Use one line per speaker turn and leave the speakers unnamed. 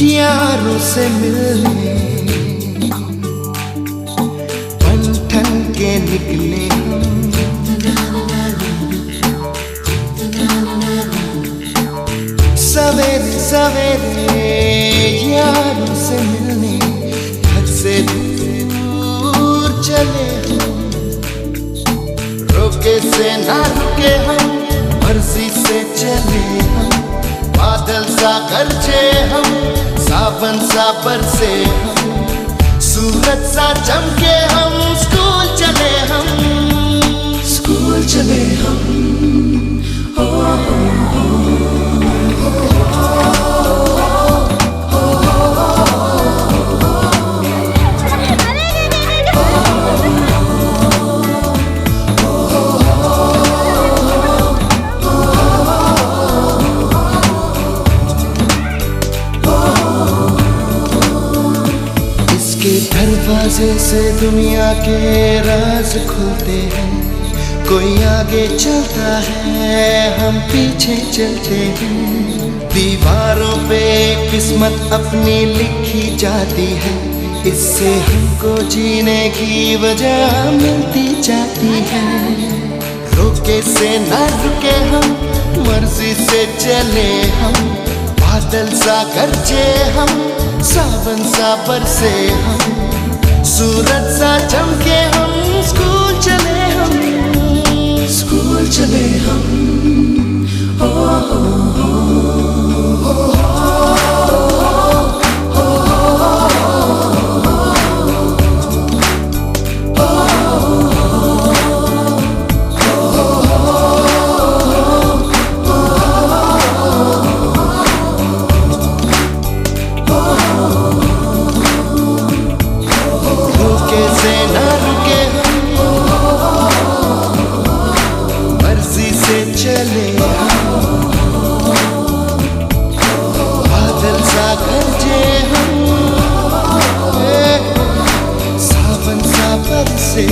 यारों से मिलने बन ठन के निकले हम, सवेरे सवेरे यारों से मिलने घर से दूर चले हम। रोके से ना रुके हम, मर्जी से चले हम। बादल सा गरजे हम, सावन सा बरसे हम, सूरज सा चमके हम। स्कूल चले हम, स्कूल चले हम। दरवाजे से दुनिया के राज खुलते हैं। कोई आगे चलता है, हम पीछे चलते हैं। दीवारों पे किस्मत अपनी लिखी जाती है, इससे हमको जीने की वजह मिलती जाती है। रोके से ना रुके हम, मर्जी से चले हम। बादल सा गरजे हम, सावन सा बरसे हम, सूरज सा चमके हम। स्कूल चले हम, स्कूल चले हम। चले हम, बादल सा गरजे हम, सावन सा बरसे।